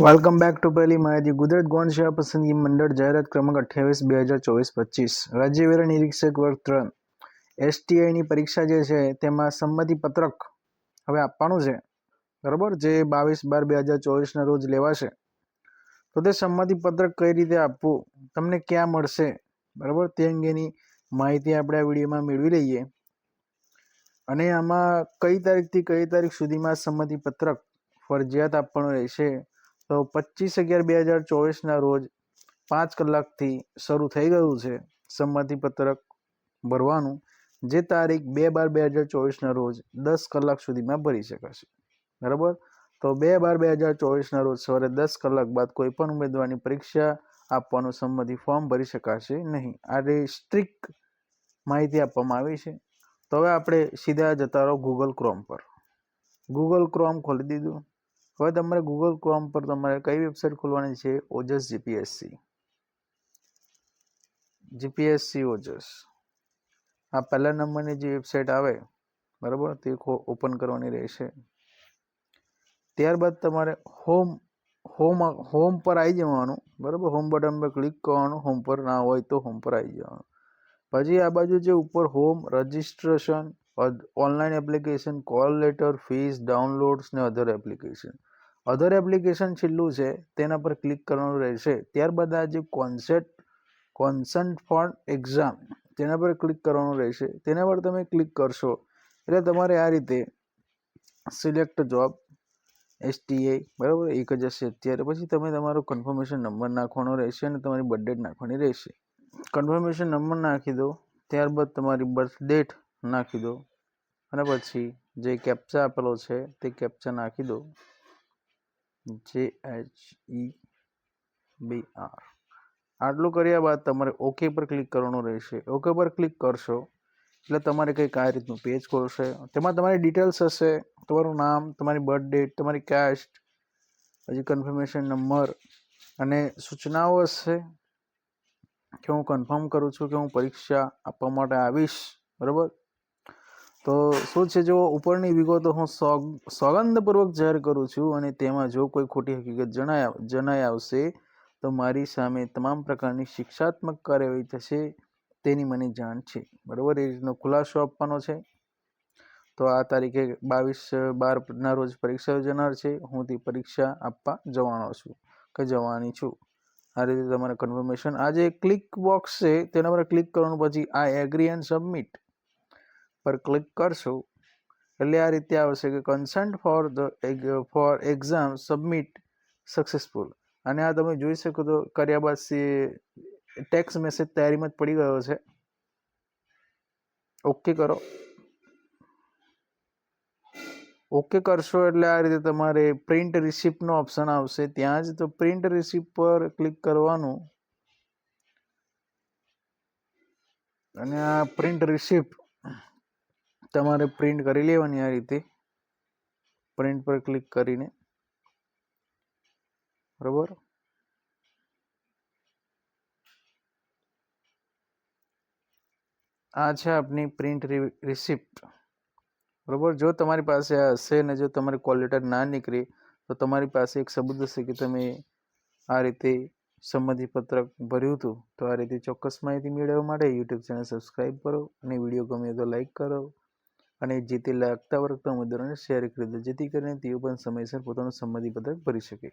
Welcome back to પહેલી માહિતી. ગુજરાત ગૌણ સેવા પસંદગી મંડળ જાહેરાત ક્રમાંક 28/2024-25 રાજ્ય વેરા નિરીક્ષક વર્ગ 3 STIની પરીક્ષા જે છે તેમાં સંમતિ પત્રક હવે આપવાનું છે, બરાબર, જે 22/12/2024 રોજ લેવાશે. તો તે સંમતિ પત્રક કઈ રીતે આપવું, તમને ક્યાં મળશે, બરાબર, તે અંગેની માહિતી આપણે આ વિડીયોમાં મેળવી લઈએ. અને આમાં કઈ તારીખથી કઈ તારીખ સુધીમાં સંમતિ પત્રક ફરજિયાત આપવાનું રહેશે. તો 25/11/2024 રોજ 5 કલાકથી શરૂ થઈ ગયું છે સંમતિ પત્રક ભરવાનું, જે તારીખ 2/12/2024 રોજ 10 કલાક સુધીમાં ભરી શકાશે, બરાબર. તો 2/12/2024 રોજ સવારે 10 કલાક બાદ કોઈ પણ ઉમેદવારની પરીક્ષા આપવાનું સંમતિ ફોર્મ ભરી શકાશે નહીં. આ સ્ટ્રિક્ટ માહિતી આપવામાં આવી છે. તો હવે આપણે સીધા જતા રહો ગૂગલ ક્રોમ પર. ગૂગલ ક્રોમ ખોલી દીધું. હવે તમારે ગૂગલ ક્રોમ પર તમારે કઈ વેબસાઇટ ખોલવાની છે? ઓજસ જીપીએસસી ઓજસ. આ પહેલા નંબરની જે વેબસાઇટ આવે, બરાબર, તે ઓપન કરવાની રહેશે. ત્યારબાદ તમારે હોમ પર આવી જવાનું, બરાબર. હોમ બટન પર ક્લિક કરવાનું. હોમ પર ના હોય તો હોમ પર આવી જવાનું. પછી આ બાજુ જે ઉપર home, registration, online application, call letter, fees, downloads ને અધર એપ્લિકેશન. અધર એપ્લિકેશન છેલ્લું છે, તેના પર ક્લિક કરવાનું રહેશે. ત્યારબાદ આ જે કોન્સન્ટ ફોર એક્ઝામ, તેના પર ક્લિક કરવાનું રહેશે. તેના પર તમે ક્લિક કરશો એટલે તમારે આ રીતે સિલેક્ટ જોબ STI, બરાબર, 1 જશે. અત્યારે પછી તમે તમારો કન્ફર્મેશન નંબર નાખવાનો રહેશે અને તમારી બર્થ ડેટ નાખવાની રહેશે. કન્ફર્મેશન નંબર નાખી દો. ત્યારબાદ તમારી બર્થ ડેટ નાખી દો અને પછી જે કેપ્ચા આપેલો છે તે કેપ્ચા નાખી દો. JHEBR. આટલું કર્યા બાદ તમારે ઓકે પર ક્લિક કરવાનું રહેશે. ઓકે પર ક્લિક કરશો એટલે તમારે કંઈક આ રીતનું પેજ ખોલશે. તેમાં તમારી ડિટેલ્સ હશે, તમારું નામ, તમારી બર્થ ડેટ, તમારી કાસ્ટ, પછી કન્ફર્મેશન નંબર અને સૂચનાઓ હશે કે હું કન્ફર્મ કરું છું કે હું પરીક્ષા આપવા માટે આવીશ, બરાબર. તો શું છે, જો ઉપરની વિગતો હું સોગંદપૂર્વક જાહેર કરું છું અને તેમાં જો કોઈ ખોટી હકીકત જણાઈ આવશે તો મારી સામે તમામ પ્રકારની શિક્ષાત્મક કાર્યવાહી થશે, તેની મને જાણ છે, બરાબર. એ રીતનો ખુલાસો આપવાનો છે. તો આ તારીખે 22/12 રોજ પરીક્ષા યોજાનાર છે. હું તે પરીક્ષા આપવા જવાનો છું કે જવાની છું. આ રીતે તમારે કન્ફર્મેશન, આ જે ક્લિક બોક્સ છે તેના પર ક્લિક કરવાનું. પછી આ એગ્રી એન્ડ સબમિટ પર ક્લિક કરશો એટલે આ રીતે આવશે કે consent four exam submit successful. અને આ તમે જોઈ શકો તો કર્યા બાદ ટેક્સ્ટ મેસેજ તૈયારીમાં જ પડી ગયો છે. ઓકે કરો. ઓકે કરશો એટલે આ રીતે તમારે પ્રિન્ટ રિસિપ્ટનો ઓપ્શન આવશે ત્યાં જ. તો પ્રિન્ટ રિસિપ્ટ પર ક્લિક કરવાનું અને આ પ્રિન્ટ રિસિપ્ટ તમારે પ્રિન્ટ કરી લેવાની. આ રીતે પ્રિન્ટ પર ક્લિક કરીને, બરાબર. આ છે આપની પ્રિન્ટ રિસિપ્ટ, બરાબર. જો તમારી પાસે આ હશે ને જો તમારી કોલ લેટર ના નીકળે તો તમારી પાસે એક સબૂત હશે કે તમે આ રીતે સંમતિ પત્રક ભર્યું હતું. તો આ રીતે ચોક્કસ માહિતી મેળવવા માટે YouTube ચેનલ સબસ્ક્રાઈબ કરો અને વિડીયો ગમે તો લાઈક કરો અને જે તે લાગતા વર્ગતા ઉમેદવારોને શેર કરી દો, જેથી કરીને તેઓ પણ સમયસર પોતાનું સંમતિ પત્રક ભરી શકે.